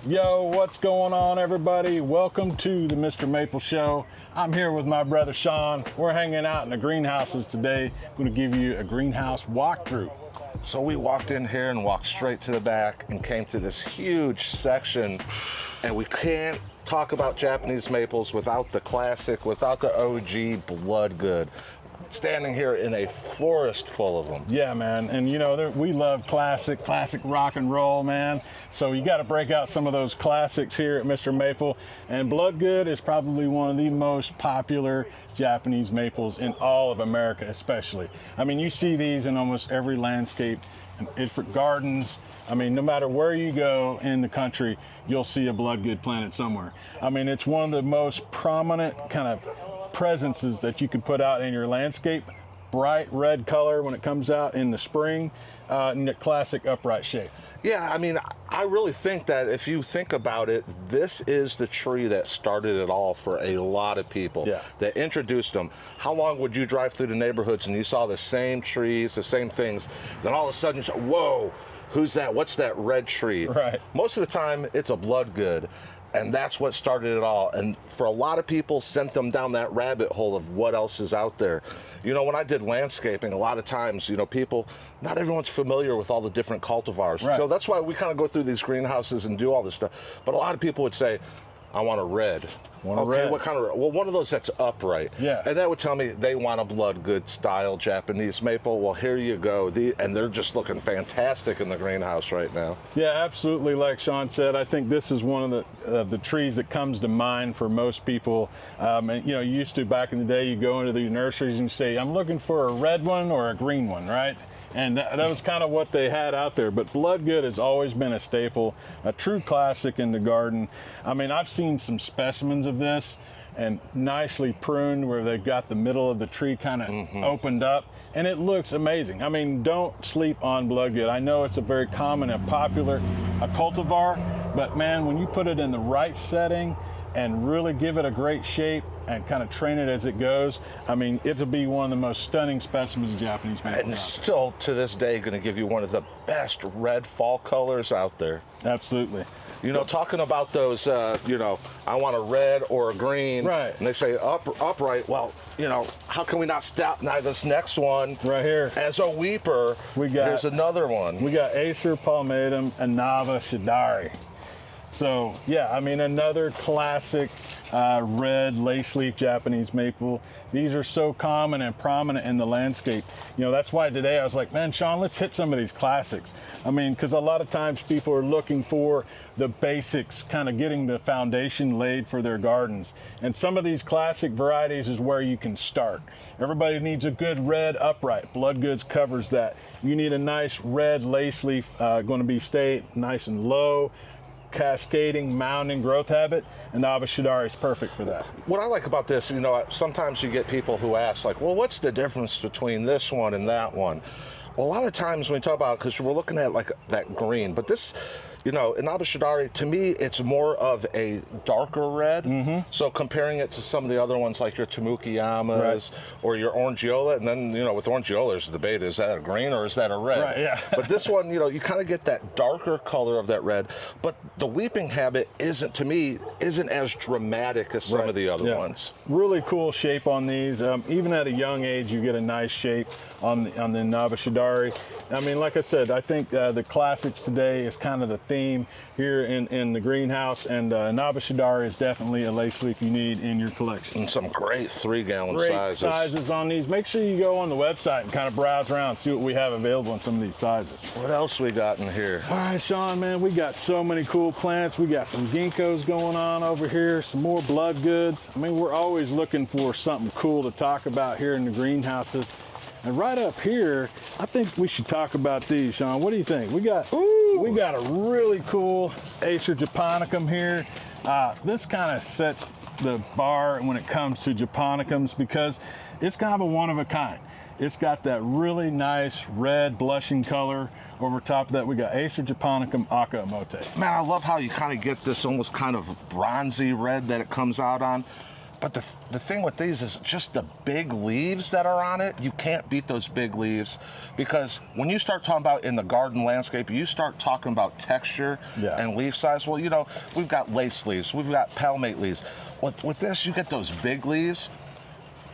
Yo, what's going on, everybody? Welcome to the MrMaple Show. I'm here with my brother Sean. We're hanging out in the greenhouses today. I'm going to give you a greenhouse walkthrough. So we walked in here and walked straight to the back and came to this huge section, and we can't talk about Japanese maples without the classic, without the OG Bloodgood. Standing here in a forest full of them. Yeah, man, and you know, we love classic rock and roll, man. So you got to break out some of those classics here at MrMaple. And Bloodgood is probably one of the most popular Japanese maples in all of America, especially. I mean, you see these in almost every landscape, and for gardens. I mean, no matter where you go in the country, you'll see a Bloodgood planted somewhere. I mean, it's one of the most prominent kind of presences that you could put out in your landscape. Bright red color when it comes out in the spring, in the classic upright shape. Yeah, I mean, I really think that if you think about it, this is the tree that started it all for a lot of people. Yeah. That introduced them. How long would you drive through the neighborhoods and you saw the same trees, the same things, then all of a sudden you say, whoa, who's that? What's that red tree? Right. Most of the time, it's a Bloodgood. And that's what started it all. And for a lot of people, sent them down that rabbit hole of what else is out there. You know, when I did landscaping, a lot of times, you know, people, not everyone's familiar with all the different cultivars. Right. So that's why we kind of go through these greenhouses and do all this stuff. But a lot of people would say, I want a red. Red. What kind of red? Well, one of those that's upright. Yeah. And that would tell me they want a Bloodgood style Japanese maple. Well, here you go. And they're just looking fantastic in the greenhouse right now. Yeah, absolutely. Like Sean said, I think this is one of the trees that comes to mind for most people. And you know, you used to back in the day, you go into the nurseries and you say, I'm looking for a red one or a green one, right? And that was kind of what they had out there. But Bloodgood has always been a staple, a true classic in the garden. I mean, I've seen some specimens of this and nicely pruned where they've got the middle of the tree kind of opened up, and it looks amazing. I mean, don't sleep on Bloodgood. I know it's a very common and popular cultivar, but man, when you put it in the right setting and really give it a great shape and kind of train it as it goes, I mean, it'll be one of the most stunning specimens of Japanese maples. And still, to this day, going to give you one of the best red fall colors out there. Absolutely. You know, talking about those, you know, I want a red or a green. Right. And they say upright. Well, you know, how can we not stop now this next one? Right here. As a weeper, here's another one. We got Acer Japonicum and Nava Shadari. So, yeah, I mean, another classic red lace leaf Japanese maple. These are so common and prominent in the landscape. You know, that's why today I was like, man, Sean, let's hit some of these classics. I mean, because a lot of times people are looking for the basics, kind of getting the foundation laid for their gardens. And some of these classic varieties is where you can start. Everybody needs a good red upright. Bloodgood covers that. You need a nice red lace leaf, going to be stay nice and low, cascading, mounding growth habit, and Nava Shadari is perfect for that. What I like about this, you know, sometimes you get people who ask, like, well, what's the difference between this one and that one? Well, a lot of times when we talk about, because we're looking at like that green, but this, you know, in Nava Shadari, to me, it's more of a darker red. So comparing it to some of the other ones like your Tamukiyamas or your Orangiola, and then, you know, with Orangiola, there's the debate, is that a green or is that a red? Right, yeah. But this one, you know, you kind of get that darker color of that red, but the weeping habit isn't, to me, isn't as dramatic as some of the other ones. Really cool shape on these. Even at a young age, you get a nice shape on the Nava Shadari. I mean, like I said, I think the classics today is kind of the theme here in the greenhouse, and Nava Shadari is definitely a lace leaf you need in your collection. And some great 3-gallon sizes. Great sizes on these. Make sure you go on the website and kind of browse around, see what we have available in some of these sizes. What else we got in here? All right, Sean, man, we got so many cool plants. We got some Genkos going on over here, some more Bloodgoods. I mean, we're always looking for something cool to talk about here in the greenhouses. And right up here, I think we should talk about these, Sean. What do you think? We got a really cool Acer Japonicum here. This kind of sets the bar when it comes to Japonicums because it's kind of a one of a kind. It's got that really nice red blushing color. Over top of that, we got Acer Japonicum Aka Emote. Man, I love how you kind of get this almost kind of bronzy red that it comes out on. But the thing with these is just the big leaves that are on it. You can't beat those big leaves, because when you start talking about in the garden landscape, you start talking about texture and leaf size. Well, you know, we've got lace leaves, we've got palmate leaves. With this, you get those big leaves.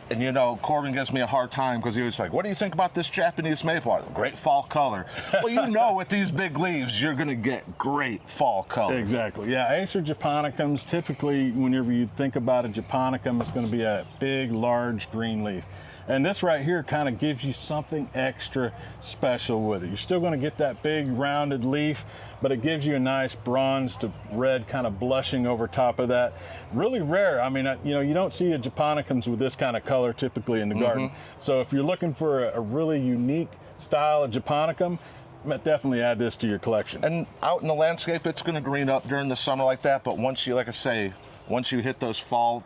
And you know, Corbin gives me a hard time because he was like, what do you think about this Japanese maple? Great fall color. Well, you know, with these big leaves, you're going to get great fall color. Exactly. Yeah, Acer Japonicums, typically, whenever you think about a Japonicum, it's going to be a big, large green leaf. And this right here kind of gives you something extra special with it. You're still going to get that big rounded leaf, but it gives you a nice bronze to red kind of blushing over top of that. Really rare. I mean, you know, you don't see a Japonicums with this kind of color typically in the garden. So if you're looking for a really unique style of Japonicum, definitely add this to your collection. And out in the landscape, it's going to green up during the summer like that, but once you, like I say, once you hit those fall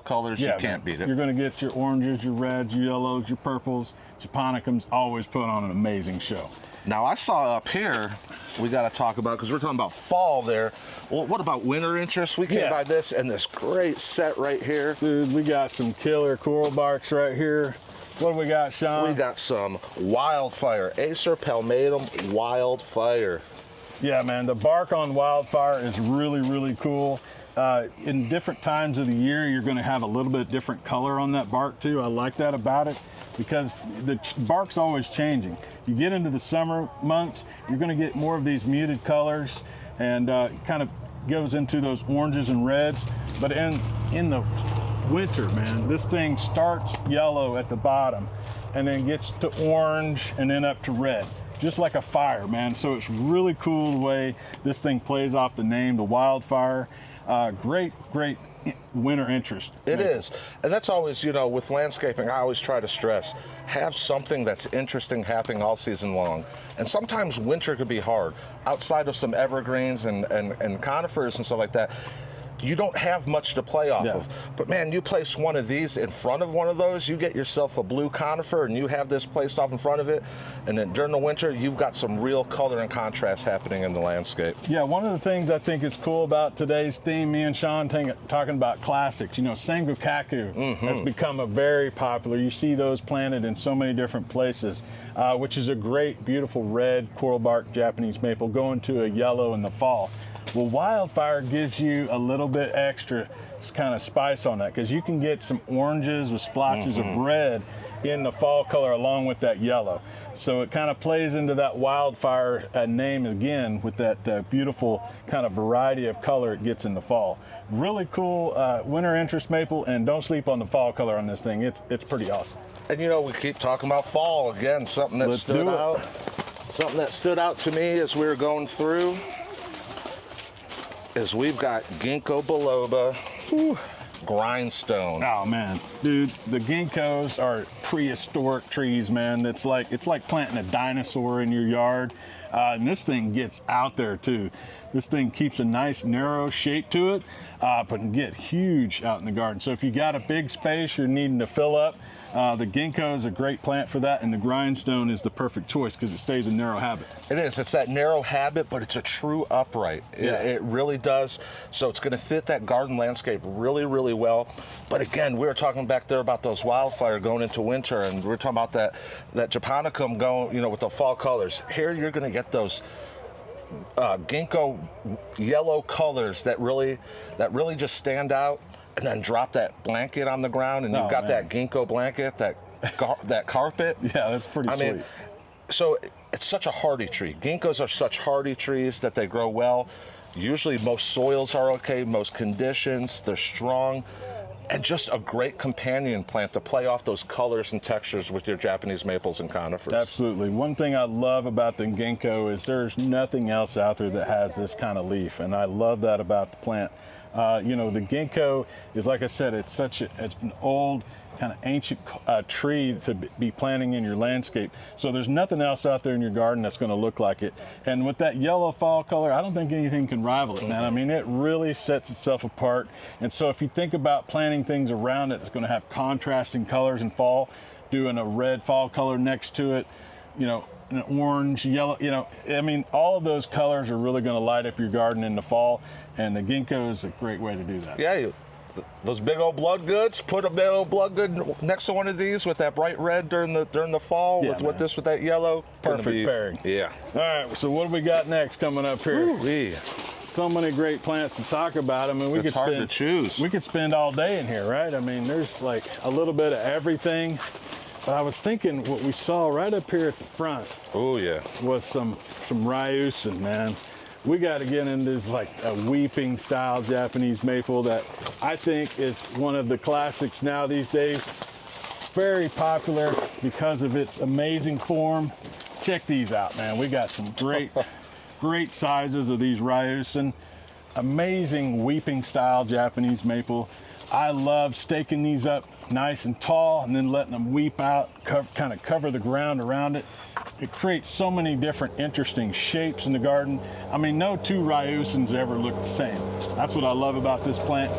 colors, you can't beat it. You're going to get your oranges, your reds, your yellows, your purples. Japonicums always put on an amazing show. Now, I saw up here, we got to talk about, because we're talking about fall there. Well, what about winter interest? We came by this and this great set right here. Dude, we got some killer coral barks right here. What do we got, Sean? We got some Wildfire, Acer palmatum Wildfire. Yeah, man, the bark on Wildfire is really, really cool. In different times of the year, you're going to have a little bit different color on that bark too. I like that about it, because the bark's always changing. You get into the summer months, you're going to get more of these muted colors, and kind of goes into those oranges and reds. But in the winter, man, this thing starts yellow at the bottom and then gets to orange and then up to red, just like a fire, man. So it's really cool the way this thing plays off the name, the Wildfire. Great winter interest. It is. And that's always, you know, with landscaping, I always try to stress, have something that's interesting happening all season long. And sometimes winter could be hard. Outside of some evergreens and conifers and stuff like that, you don't have much to play off of. But man, you place one of these in front of one of those, you get yourself a blue conifer and you have this placed off in front of it, and then during the winter, you've got some real color and contrast happening in the landscape. Yeah, one of the things I think is cool about today's theme, me and Sean talking about classics, you know, Sengokaku has become a very popular. You see those planted in so many different places, which is a great, beautiful red coral bark Japanese maple going to a yellow in the fall. Well, Wildfire gives you a little bit extra kind of spice on that, because you can get some oranges with splotches of red in the fall color along with that yellow. So it kind of plays into that Wildfire name again with that beautiful kind of variety of color it gets in the fall. Really cool winter interest maple, and don't sleep on the fall color on this thing. It's pretty awesome. And you know, we keep talking about fall again, something that stood out. Something that stood out to me as we were going through is we've got Genko biloba grindstone. Oh man, dude, the ginkgos are prehistoric trees, man. It's like planting a dinosaur in your yard, and this thing gets out there too. This thing keeps a nice narrow shape to it, but can get huge out in the garden. So if you got a big space you're needing to fill up, the ginkgo is a great plant for that, and the grindstone is the perfect choice because it stays a narrow habit. It is. It's that narrow habit, but it's a true upright. It really does. So it's going to fit that garden landscape really, really well. But again, we were talking back there about those Wildfire going into winter, and we were talking about that Japonicum going, you know, with the fall colors. Here you're going to get those ginkgo yellow colors that really just stand out, and then drop that blanket on the ground, and you've got that ginkgo blanket, that carpet. Yeah, that's pretty sweet. mean, so it's such a hardy tree. Ginkgos are such hardy trees that they grow well. Usually most soils are okay, most conditions, they're strong, and just a great companion plant to play off those colors and textures with your Japanese maples and conifers. Absolutely. One thing I love about the ginkgo is there's nothing else out there that has this kind of leaf, and I love that about the plant. You know, the ginkgo is, like I said, it's such an old, kind of ancient tree to be planting in your landscape. So there's nothing else out there in your garden that's going to look like it. And with that yellow fall color, I don't think anything can rival it, man. I mean, it really sets itself apart. And so if you think about planting things around it that's going to have contrasting colors in fall, doing a red fall color next to it, you know, an orange, yellow, you know, I mean, all of those colors are really going to light up your garden in the fall, and the ginkgo is a great way to do that. Yeah, those big old Bloodgoods. Put a big old Bloodgood next to one of these with that bright red during the fall, Yeah, with this with that yellow. Perfect pairing. Yeah. All right, so what do we got next coming up here? Ooh-wee. So many great plants to talk about. I mean, we It's could hard spend, to choose. We could spend all day in here, right? I mean, there's like a little bit of everything. But I was thinking what we saw right up here at the front Oh yeah. was some Ryosin, man. We got to get into this like a weeping style Japanese maple that I think is one of the classics now these days. Very popular because of its amazing form. Check these out, man. We got some great sizes of these Ryosin. Amazing weeping style Japanese maple. I love staking these up nice and tall and then letting them weep out, kind of cover the ground around it. It creates so many different interesting shapes in the garden. I mean, no two Ryosins ever look the same. That's what I love about this plant.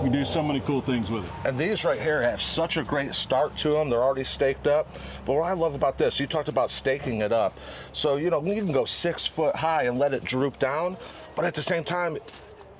We do so many cool things with it. And these right here have such a great start to them. They're already staked up. But what I love about this, you talked about staking it up. So, you know, you can go 6 foot high and let it droop down, but at the same time,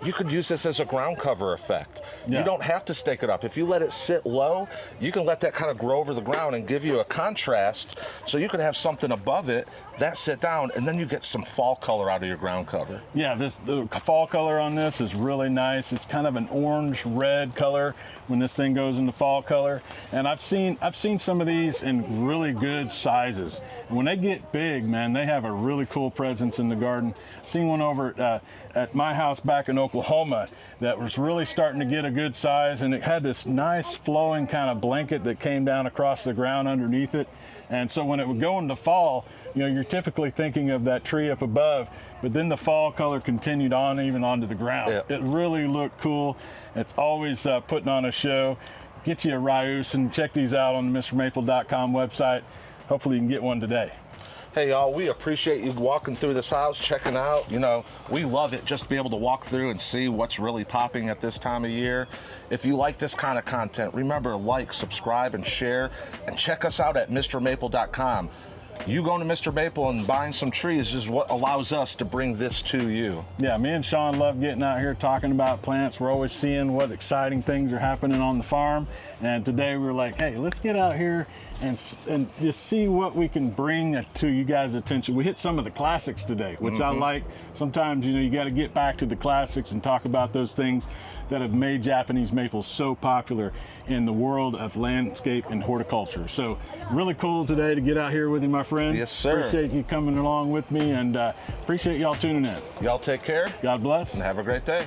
you could use this as a ground cover effect. Yeah. You don't have to stake it up. If you let it sit low, you can let that kind of grow over the ground and give you a contrast. So you could have something above it, that sit down, and then you get some fall color out of your ground cover. Yeah, the fall color on this is really nice. It's kind of an orange-red color when this thing goes into fall color. And I've seen some of these in really good sizes. And when they get big, man, they have a really cool presence in the garden. I've seen one over at my house back in Oklahoma that was really starting to get a good size, and it had this nice flowing kind of blanket that came down across the ground underneath it. And so when it would go into fall, you know, you're typically thinking of that tree up above, but then the fall color continued on even onto the ground. Yeah. It really looked cool. It's always putting on a show. Get you a Ryosin. Check these out on the MrMaple.com website. Hopefully you can get one today. Hey y'all, we appreciate you walking through this house, checking out. You know, we love it just to be able to walk through and see what's really popping at this time of year. If you like this kind of content, remember to like, subscribe, and share, and check us out at MrMaple.com. You going to Mr. Maple and buying some trees is what allows us to bring this to you. Yeah, me and Sean love getting out here talking about plants. We're always seeing what exciting things are happening on the farm. And today we were like, hey, let's get out here and just see what we can bring to you guys' attention. We hit some of the classics today, which I like. Sometimes, you know, you got to get back to the classics and talk about those things that have made Japanese maples so popular in the world of landscape and horticulture. So really cool today to get out here with you, my friend. Yes, sir. Appreciate you coming along with me, and appreciate y'all tuning in. Y'all take care. God bless. And have a great day.